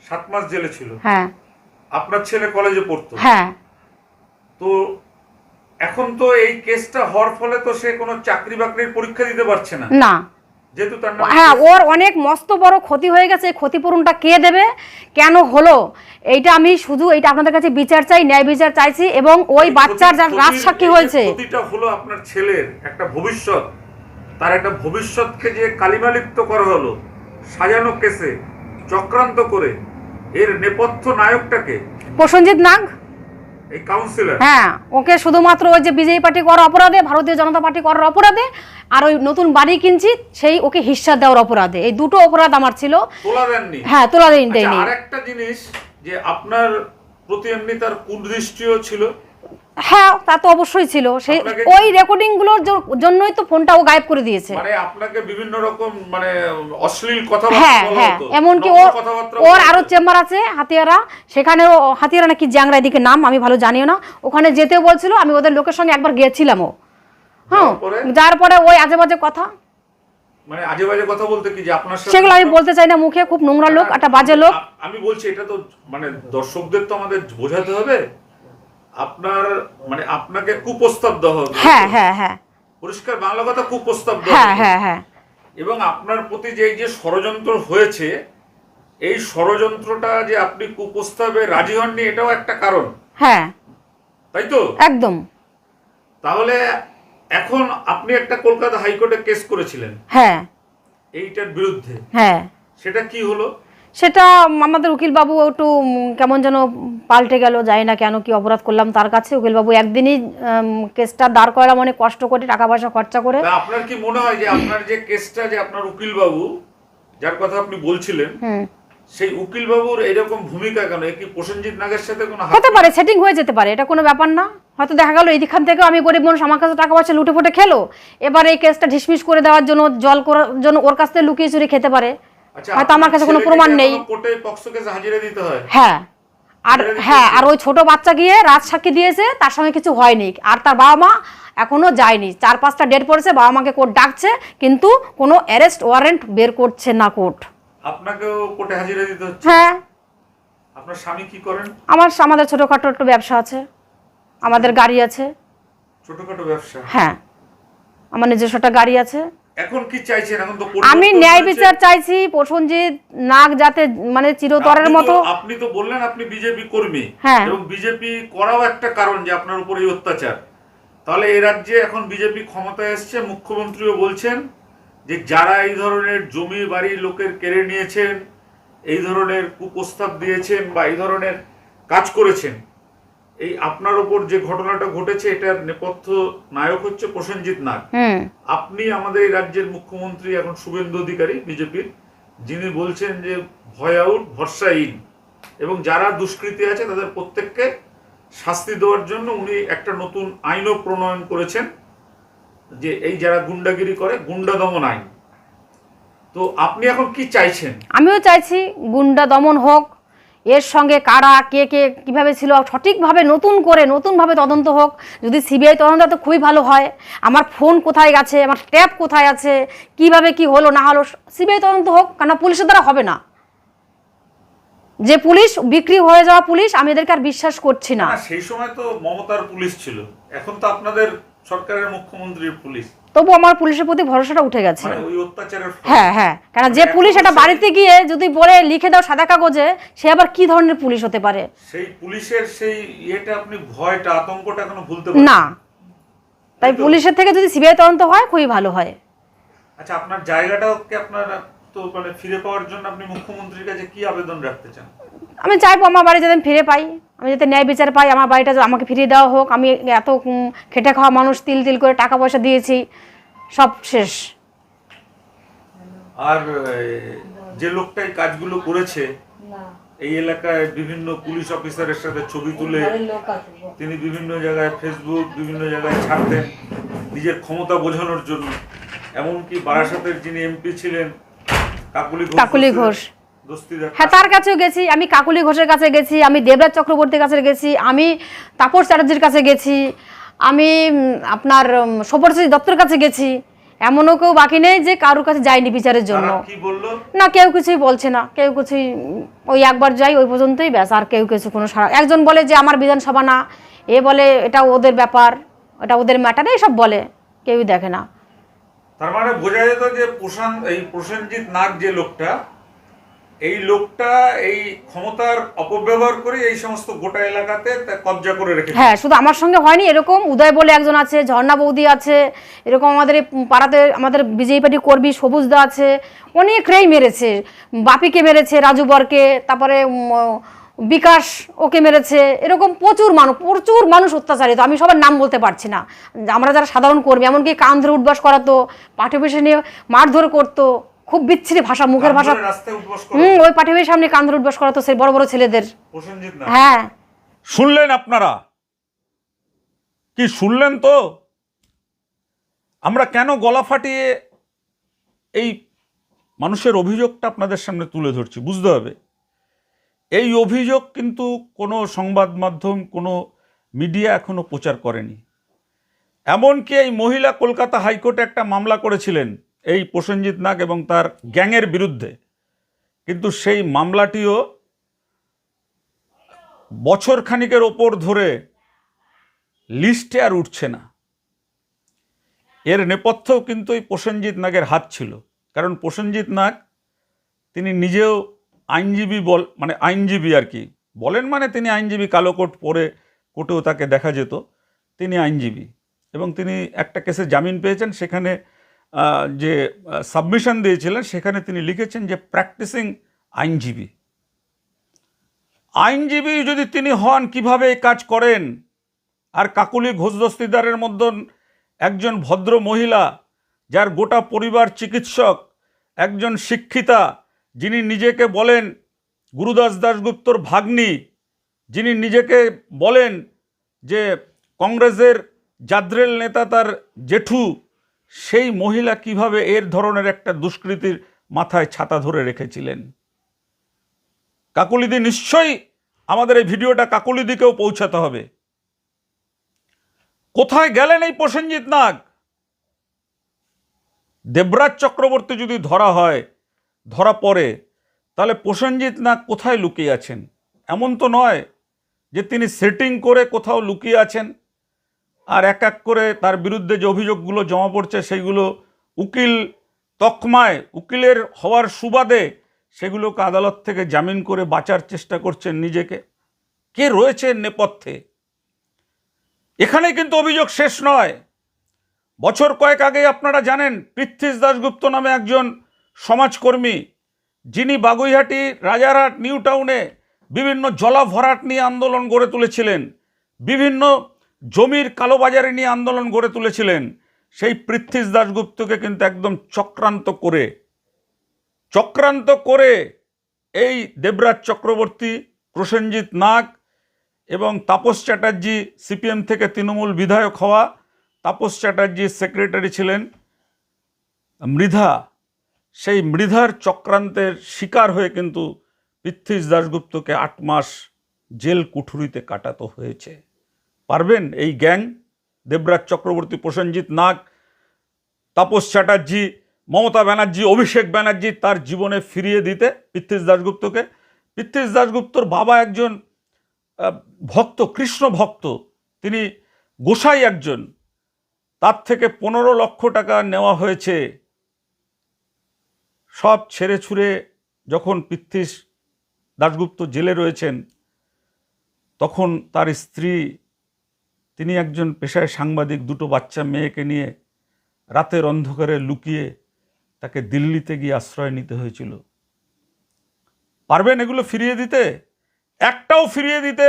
7 মাস জেলে ছিল। হ্যাঁ। আপনার ছেলে কলেজে পড়তো। হ্যাঁ। তো এখন তো এই কেসটা হওয়ার ফলে তো সে কোনো চাকরি বাকরির পরীক্ষা দিতে পারছে না। না। যেহেতু তার নাম, হ্যাঁ, ওর অনেক মস্ত বড় ক্ষতি হয়ে গেছে, ক্ষতিপূরণটা কে দেবে, কেন হলো, এইটা আমি শুধু এইটা আপনাদের কাছে বিচার চাই, ন্যায় বিচার চাইছি, এবং ওই বাচ্চার যার রাজসাক্ষী হয়েছে, ক্ষতিটা হলো আপনার ছেলের একটা ভবিষ্যৎ, তার একটা ভবিষ্যৎকে যে কালিমালিপ্ত করা হলো সাজানো কেসে, চক্রান্ত করে, এর নেপথ্য নায়কটাকে প্রসেনজিৎ নাগ, এই কাউন্সিলর। হ্যাঁ, ওকে শুধুমাত্র ওই যে বিজেপি পার্টি করার অপরাধে, ভারতীয় জনতা পার্টি করার অপরাধে, আর ওই নতুন বাড়ি কিনছি সেই ওকে হিস্সা দেওয়ার অপরাধে, এই দুটো অপরাধ আমার ছিল। তোলা দেননি? হ্যাঁ, তোলা দেয়নি। আর একটা জিনিস যে আপনার প্রতি এমনি তার কুদৃষ্টিও ছিল। হ্যাঁ, তা তো অবশ্যই ছিল, সেই ওই রেকর্ডিং গুলোর জন্যই তো ফোনটা ও গায়েব করে দিয়েছে। মানে আপনাকে বিভিন্ন রকম মানে অশ্লীল কথা বলা হতো, এমনকি ওর আরো চেম্বার আছে হাতিয়ারা, সেখানে হাতিয়ারা নাকি জ্যাংরা দিকে নাম, আমি ভালো জানিও না, ওখানে যেতেও বলছিল, আমি ওদের লোকের সঙ্গে একবার গিয়েছিলামও। হ্যাঁ, যার পরে ওই আজে বাজে কথা, মানে আজে বাজে কথা বলতে কি যে আপনার সাথে, সেগুলো আমি বলতে চাই না, মুখে খুব নোংরা লোক, একটা বাজে লোক। আমি বলছি এটা তো মানে দর্শকদের তো আমাদের বোঝাতে হবে, আপনার মানে আপনাকে কুপ্রস্তাব দেওয়া হবে। হ্যাঁ হ্যাঁ হ্যাঁ, পরিষ্কার বাংলা কথা, কুপ্রস্তাব দেওয়া হ্যাঁ হ্যাঁ হ্যাঁ, এবং আপনার প্রতি যে ষড়যন্ত্র হয়েছে, এই ষড়যন্ত্রটা যে আপনি কুপ্রস্তাবে রাজি হননি, এটাও একটা কারণ। হ্যাঁ, তাই তো? একদম। তাহলে এখন আপনি একটা কলকাতা হাইকোর্টে কেস করেছিলেন, হ্যাঁ, এইটার বিরুদ্ধে। হ্যাঁ, সেটা কি হলো? সেটা আমাদের উকিলবাবু একটু কেমন যেন পাল্টে গেল, জানি না কেন, কি অপরাধ করলাম তার কাছে। উকিলবাবু একদিনই কেসটা দাঁড় করালাম, অনেক কষ্ট করে, টাকা পয়সা খরচা করে। আপনার কি মনে হয় যে আপনার যে কেসটা, যে আপনার উকিলবাবু যার কথা আপনি বলছিলেন, সেই উকিলবাবুর এরকম ভূমিকা কেন? কি প্রসেনজিৎ নাগের সাথে কোনো হতে পারে, সেটিং হয়ে যেতে পারে, এটা কোনো ব্যাপার না। হয়তো দেখা গেল এইখান থেকে আমি গরিব মানুষ, আমার কাছে টাকা পয়সা লুটে ফুটে খেলো, এবার এই কেসটা ঢিসমিস করে দেওয়ার জন্য, জল করার জন্য ওর কাছ থেকে লুকিয়ে চুরি খেতে পারে, আচ্ছা, হয়তো আমার কাছে কোনো ছেলেকে প্রমাণ নেই। এখনো কোর্টে পক্সো কেসে হাজিরা দিতে হয়? হ্যাঁ, আর হাজিরা দিতে হ্যাঁ, হচ্ছে? আর ওই ছোট বাচ্চা গিয়ে রাজসাক্ষী দিয়েছে, তার সঙ্গে কিছু হয়নি, আর তার বাবা মা এখনো যায়নি। 4-5টা ডেট পড়েছে, বাবা মাকে কোর্ট ডাকছে, কিন্তু কোনো অ্যারেস্ট ওয়ারেন্ট বের করছে না কোর্ট। আপনাকেও কোর্টে হাজিরা দিতে হচ্ছে? হ্যাঁ, আপনার স্বামী কি করেন? আমাদের ছোটোখাটো একটু ব্যবসা আছে, আমাদের গাড়ি আছে। ছোটখাটো ব্যবসা? হ্যাঁ, আমার নিজস্ব একটা গাড়ি আছে। এখন কি চাইছেন? এখন তো আমি পরিবর্তন ন্যায় হয়েছে। বিচার চাইছি, প্রসেনজিৎ নাগ যাতে মানে চিরতরের মতো। আপনি তো বললেন আপনি বিজেপি কর্মী, হ্যাঁ। এবং বিজেপি করাও একটা কারণ যে আপনার উপর এই অত্যাচার। তাহলে এই রাজ্যে এখন বিজেপি ক্ষমতায় এসছে, মুখ্যমন্ত্রীও বলছেন যে যারা এই ধরনের জমি বাড়ি লোকের কেড়ে নিয়েছেন, এই ধরনের কুপ্রস্তাব দিয়েছেন বা এই ধরনের কাজ করেছেন, এই আপনার উপর যে ঘটনাটা ঘটেছে এটার নেপথ্য নায়ক হচ্ছে প্রসেনজিৎ নাগ। আপনি আমাদের এই রাজ্যের মুখ্যমন্ত্রী এখন শুভেন্দু অধিকারী বিজেপির, যিনি বলছেন যে ভয় আউট ভরসা ইন, এবং যারা দুষ্কৃতী আছে তাদের প্রত্যেককে শাস্তি দেওয়ার জন্য উনি একটা নতুন আইনও প্রণয়ন করেছেন, যে এই যারা গুন্ডাগিরি করে গুন্ডা দমন আইন। তো আপনি এখন কি চাইছেন? আমিও চাইছি গুন্ডা দমন হোক, এর সঙ্গে কারা কে কে কীভাবে ছিল সঠিকভাবে নতুনভাবে তদন্ত হোক। যদি সিবিআই তদন্ত তো খুবই ভালো হয়। আমার ফোন কোথায় গেছে, আমার ট্যাব কোথায় আছে, কিভাবে কি হলো না হলো, সিবিআই তদন্ত হোক, কেন পুলিশের দ্বারা হবে না। যে পুলিশ বিক্রি হয়ে যাওয়া পুলিশ, আমি এদেরকে আর বিশ্বাস করছি না। সেই সময় তো মমতার পুলিশ ছিল, এখন তো আপনাদের সরকারের মুখ্যমন্ত্রীর পুলিশ। তবু আমার পুলিশের প্রতি ভরসাটা উঠে গেছে। মানে ওই অত্যাচারের ফলে? হ্যাঁ, কারণ যে পুলিশ একটা বাড়িতে গিয়ে যদি বলে লিখে দাও সাদা কাগজে, সে আবার কি ধরনের পুলিশ হতে পারে? সেই পুলিশের সেই ইয়েটা, আপনি ভয়টা আতঙ্কটা এখনো ভুলতে পারেন না। তাই পুলিশের থেকে যদি সিবিআই তদন্ত হয় খুবই ভালো হয়। আচ্ছা, আপনার জায়গাটাকে আপনার তো মানে ফিরে পাওয়ার জন্য আপনি মুখ্যমন্ত্রীর কাছে কি আবেদন রাখতে চান? আমি চাইবো আমার বাড়ি যাতে ফিরে পাই, আমি যাতে ন্যায় বিচার পাই, আমার বাড়িটা আমাকে ফিরিয়ে দেওয়া হোক। আমি এত খেটে খাওয়া মানুষ, তিল করে টাকা পয়সা দিয়েছি, সব শেষ। আর যে লোকটা এই কাজগুলো করেছে, এই এলাকায় বিভিন্ন পুলিশ অফিসারের সাথে ছবি তুলে তিনি বিভিন্ন জায়গায় ফেসবুক বিভিন্ন জায়গায় ছাড়তেন নিজের ক্ষমতা বোঝানোর জন্য। এমনকি বারাসাতের যিনি এমপি ছিলেন কাকুলি ঘোষ, হ্যাঁ, তার কাছেও গেছি আমি। কাকুলি ঘোষের কাছে গেছি, আমি দেবরাজ চক্রবর্তীর কাছে গেছি, আমি তাপস চ্যাটার্জির কাছে গেছি, আমি আপনার সব্যসাচী দত্তর কাছে গেছি। এমনও কেউ বাকি নেই যে কারোর কাছে যায়নি বিচারের জন্য। না, কেউ কিছুই বলছে না, কেউ কিছুই। ওই একবার যাই, ওই পর্যন্তই, ব্যাস। আর কেউ কিছু কোনো সারা। একজন বলে যে আমার বিধানসভা না, এ বলে এটা ওদের ব্যাপার, এটা ওদের ম্যাটার, এইসব বলে, কেউই দেখে না। তার মানে বোঝা যেত যে প্রসেনজিৎ নাগ যে লোকটা, এই লোকটা এই ক্ষমতার অপব্যবহার করে এই সমস্ত গোটা এলাকাতে কবজা করে রেখেছে। হ্যাঁ, শুধু আমার সঙ্গে হয়নি, এরকম উদয় বলে একজন আছে, ঝর্ণা বৌদি আছে, এরকম আমাদের এই পাড়াতে আমাদের বিজেপি পার্টি কর্মী সবুজদা আছে, অনেকরেই মেরেছে। বাপিকে মেরেছে, রাজু বরকে, তারপরে বিকাশ ওকে মেরেছে। এরকম প্রচুর মানুষ অত্যাচারিত। আমি সবার নাম বলতে পারছি না। আমরা যারা সাধারণ কর্মী, এমনকি কান ধরে উঠবাস করাতো, পাঠ্য বিষয় নিয়ে মারধর করতো, খুব বিচ্ছিরি ভাষা, মুখের ভাষা। ওই পাঠিয়ে সামনে কান ধরে উঠবাস করাতো সেই বড় বড় ছেলেদের। হ্যাঁ, শুনলেন আপনারা? কি শুনলেন? তো আমরা কেন গলা ফাটিয়ে এই মানুষের অভিযোগটা আপনাদের সামনে তুলে ধরছি বুঝতে হবে। এই অভিযোগ কিন্তু কোনো সংবাদ মাধ্যম, কোনো মিডিয়া এখনো প্রচার করেনি। এমনকি এই মহিলা কলকাতা হাইকোর্টে একটা মামলা করেছিলেন এই প্রসেনজিৎ নাগ এবং তার গ্যাংয়ের বিরুদ্ধে, কিন্তু সেই মামলাটিও বছর খানিকের ওপর ধরে লিস্টে আর উঠছে না। এর নেপথ্যেও কিন্তু এই প্রসেনজিৎ নাগের হাত ছিল, কারণ প্রসেনজিৎ নাগ তিনি নিজেও আইনজীবী, মানে আইনজীবী আর কি বলেন, মানে তিনি আইনজীবী, কালো কোট পরে কোর্টেও তাকে দেখা যেত, তিনি আইনজীবী। এবং তিনি একটা কেসে জামিন পেয়েছেন, সেখানে যে সাবমিশন দিয়েছিলেন সেখানে তিনি লিখেছেন যে প্র্যাকটিসিং আইনজীবী। আইনজীবী যদি তিনি হন, কিভাবে এই কাজ করেন? আর কাকুলি ঘোষ দস্তিদারের মধ্যে একজন ভদ্র মহিলা, যার গোটা পরিবার চিকিৎসক, একজন শিক্ষিতা, যিনি নিজেকে বলেন গুরুদাস দাশগুপ্তর ভাগ্নি, যিনি নিজেকে বলেন যে কংগ্রেসের জাদ্রেল নেতা তার জেঠু, সেই মহিলা কিভাবে এর ধরনের একটা দুষ্কৃতির মাথায় ছাতা ধরে রেখেছিলেন। কাকলিদি নিশ্চয়ই আমাদের এই ভিডিওটা কাকলিদিকেও পৌঁছাতে হবে। কোথায় গেলেন এই প্রসেনজিৎ নাগ? দেবরাজ চক্রবর্তী যদি ধরা পড়ে, তাহলে প্রসেনজিৎ নাগ কোথায় লুকিয়ে আছেন? এমন তো নয় যে তিনি সেটিং করে কোথাও লুকিয়ে আছেন আর এক এক করে তার বিরুদ্ধে যে অভিযোগগুলো জমা পড়ছে সেইগুলো উকিল তকমায়, উকিলের হওয়ার সুবাদে সেগুলোকে আদালত থেকে জামিন করে বাঁচার চেষ্টা করছেন নিজেকে। কে রয়েছে নেপথ্যে? এখানে কিন্তু অভিযোগ শেষ নয়। বছর কয়েক আগে আপনারা জানেন পৃথ্বীশ দাশগুপ্ত নামে একজন সমাজকর্মী, যিনি বাগুইহাটি, রাজারহাট, নিউ টাউনে বিভিন্ন জলাভরাট নিয়ে আন্দোলন গড়ে তুলেছিলেন, বিভিন্ন জমির কালোবাজারি নিয়ে আন্দোলন গড়ে তুলেছিলেন, সেই পৃথ্বীশ দাশগুপ্তকে কিন্তু একদম চক্রান্ত করে এই দেবরাজ চক্রবর্তী, প্রসেনজিৎ নাগ এবং তাপস চ্যাটার্জি, সিপিএম থেকে তৃণমূল বিধায়ক হওয়া তাপস চ্যাটার্জির সেক্রেটারি ছিলেন মৃধা, সেই মৃধার চক্রান্তের শিকার হয়ে কিন্তু পৃথ্বীশ দাশগুপ্তকে 8 মাস জেল কুঠুরিতে কাটাতে হয়েছে। পারবেন এই গ্যাং, দেবরাজ চক্রবর্তী, প্রসেনজিৎ নাগ, তাপস চ্যাটার্জি, মমতা ব্যানার্জি, অভিষেক ব্যানার্জি তার জীবনে ফিরিয়ে দিতে পৃথ্বীশ দাশগুপ্তকে? পৃথ্বীশ দাশগুপ্তর বাবা একজন ভক্ত, কৃষ্ণ ভক্ত, তিনি গোসাই একজন, তার থেকে 15 লক্ষ টাকা নেওয়া হয়েছে। সব ছেড়ে ছুড়ে যখন পৃথ্বীশ দাশগুপ্ত জেলে রয়েছেন, তখন তার স্ত্রী, তিনি একজন পেশায় সাংবাদিক, 2 বাচ্চা মেয়েকে নিয়ে রাতের অন্ধকারে লুকিয়ে তাকে দিল্লিতে গিয়ে আশ্রয় নিতে হয়েছিল। পারবেন এগুলো ফিরিয়ে দিতে? একটাও ফিরিয়ে দিতে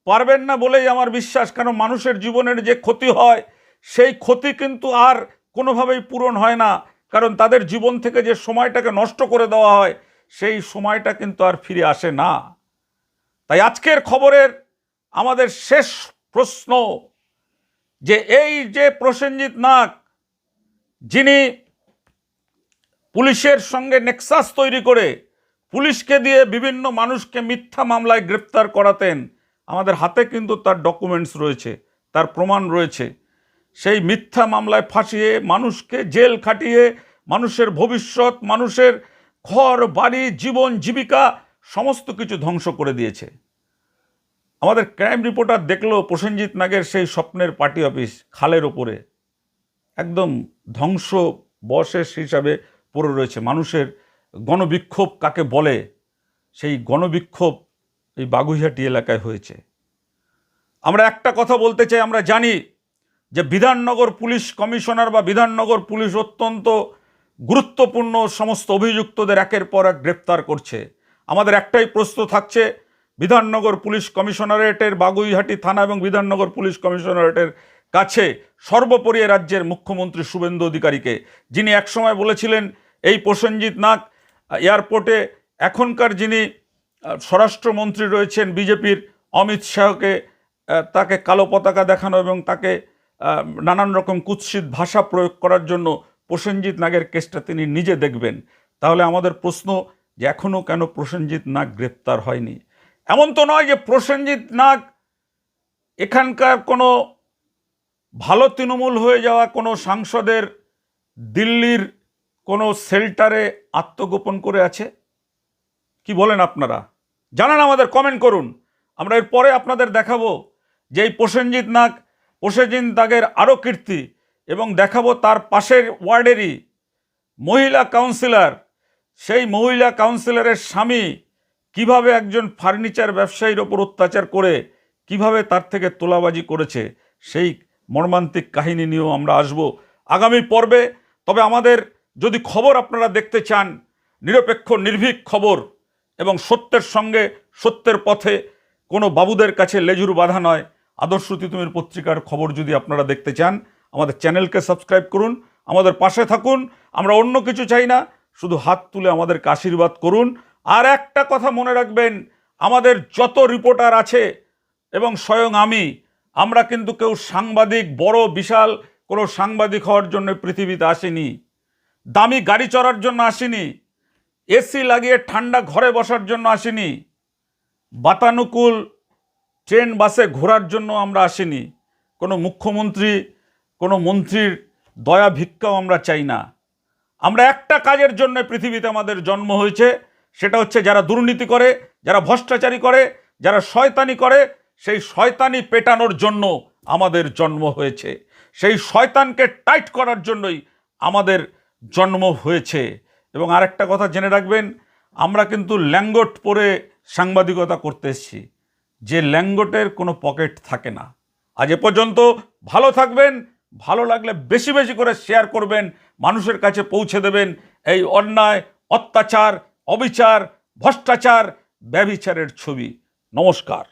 পারবেন না বলেই আমার বিশ্বাস। কারণ মানুষের জীবনের যে ক্ষতি হয়, সেই ক্ষতি কিন্তু আর কোনোভাবেই পূরণ হয় না। কারণ তাদের জীবন থেকে যে সময়টাকে নষ্ট করে দেওয়া হয়, সেই সময়টা কিন্তু আর ফিরে আসে না। তাই আজকের খবরের আমাদের শেষ প্রশ্ন যে এই যে প্রসেনজিৎ নাগ, যিনি পুলিশের সঙ্গে নেক্সাস তৈরি করে পুলিশকে দিয়ে বিভিন্ন মানুষকে মিথ্যা মামলায় গ্রেপ্তার করাতেন, আমাদের হাতে কিন্তু তার ডকুমেন্টস রয়েছে, তার প্রমাণ রয়েছে। সেই মিথ্যা মামলায় ফাঁসিয়ে মানুষকে জেল খাটিয়ে মানুষের ভবিষ্যৎ, মানুষের ঘর বাড়ি, জীবন জীবিকা সমস্ত কিছু ধ্বংস করে দিয়েছে। আমাদের ক্রাইম রিপোর্টার দেখলো প্রসেনজিৎ নাগের সেই স্বপ্নের পার্টি অফিস খালের ওপরে একদম ধ্বংস বশেষ হিসাবে পড়ে রয়েছে। মানুষের গণবিক্ষোভ কাকে বলে, সেই গণবিক্ষোভ এই বাগুইহাটি এলাকায় হয়েছে। আমরা একটা কথা বলতে চাই, আমরা জানি যে বিধাননগর পুলিশ কমিশনার বা বিধাননগর পুলিশ অত্যন্ত গুরুত্বপূর্ণ সমস্ত অভিযুক্তদের একের পর এক গ্রেপ্তার করছে। আমাদের একটাই প্রশ্ন থাকছে বিধাননগর পুলিশ কমিশনারেটের, বাগুইহাটি থানা এবং বিধাননগর পুলিশ কমিশনারেটের কাছে সর্বোপরি রাজ্যের মুখ্যমন্ত্রী শুভেন্দু অধিকারীকে, যিনি একসময় বলেছিলেন এই প্রসেনজিৎ নাগ এয়ারপোর্টে, এখনকার যিনি স্বরাষ্ট্রমন্ত্রী রয়েছেন বিজেপির অমিত শাহকে, তাকে কালো পতাকা দেখানো এবং তাকে নানান রকম কুৎসিত ভাষা প্রয়োগ করার জন্য প্রসেনজিৎ নাগের কেসটা তিনি নিজে দেখবেন। তাহলে আমাদের প্রশ্ন যে এখনও কেন প্রসেনজিৎ নাগ গ্রেপ্তার হয়নি? এমন তো নয় যে প্রসেনজিৎ নাগ এখানকার কোনো ভালো তৃণমূল হয়ে যাওয়া কোনো সাংসদের দিল্লির কোনো শেল্টারে আত্মগোপন করে আছে। কি বলেন আপনারা? জানান, আমাদের কমেন্ট করুন। আমরা এরপরে আপনাদের দেখাবো যে এই প্রসেনজিৎ নাগের আরও কীর্তি, এবং দেখাবো তার পাশের ওয়ার্ডেরই মহিলা কাউন্সিলর, সেই মহিলা কাউন্সিলরের স্বামী কিভাবে একজন ফার্নিচার ব্যবসায়ীর ওপর অত্যাচার করে কিভাবে তার থেকে তোলাবাজি করেছে, সেই মর্মান্তিক কাহিনী নিয়েও আমরা আসব আগামী পর্বে। তবে আমাদের যদি খবর আপনারা দেখতে চান, নিরপেক্ষ নির্ভীক খবর এবং সত্যের সঙ্গে সত্যের পথে, কোনো বাবুদের কাছে লেজুর বাঁধা নয়, আদর্শ তিতুমির পত্রিকার খবর যদি আপনারা দেখতে চান, আমাদের চ্যানেলকে সাবস্ক্রাইব করুন, আমাদের পাশে থাকুন। আমরা অন্য কিছু চাই না, শুধু হাত তুলে আমাদেরকে আশীর্বাদ করুন। আর একটা কথা মনে রাখবেন, আমাদের যত রিপোর্টার আছে এবং স্বয়ং আমরা কিন্তু কেউ সাংবাদিক, বড় বিশাল কোনো সাংবাদিক হওয়ার জন্য পৃথিবীতে আসিনি, দামি গাড়ি চড়ার জন্য আসিনি। এসি লাগিয়ে ঠান্ডা ঘরে বসার জন্য আসিনি, বাতানুকূল ট্রেন বাসে ঘোরার জন্য আমরা আসিনি, কোনো মুখ্যমন্ত্রী কোনো মন্ত্রীর দয়া ভিক্ষাও আমরা চাই না। আমরা একটা কাজের জন্য পৃথিবীতে আমাদের জন্ম হয়েছে, সেটা হচ্ছে যারা দুর্নীতি করে, যারা ভ্রষ্টাচারী করে, যারা শয়তানি করে, সেই শয়তানি পেটানোর জন্য আমাদের জন্ম হয়েছে, সেই শয়তানকে টাইট করার জন্যই আমাদের জন্ম হয়েছে। এবং আরেকটা কথা জেনে রাখবেন, আমরা কিন্তু ল্যাঙ্গট পরে সাংবাদিকতা করতে এসেছি, যে ল্যাঙ্গটের কোনো পকেট থাকে না। আজ এ পর্যন্ত, ভালো থাকবেন, ভালো লাগলে বেশি বেশি করে শেয়ার করবেন, মানুষের কাছে পৌঁছে দেবেন এই অন্যায়, অত্যাচার, অবিচার, ভ্রষ্টাচার, ব্যভিচারের ছবি। নমস্কার।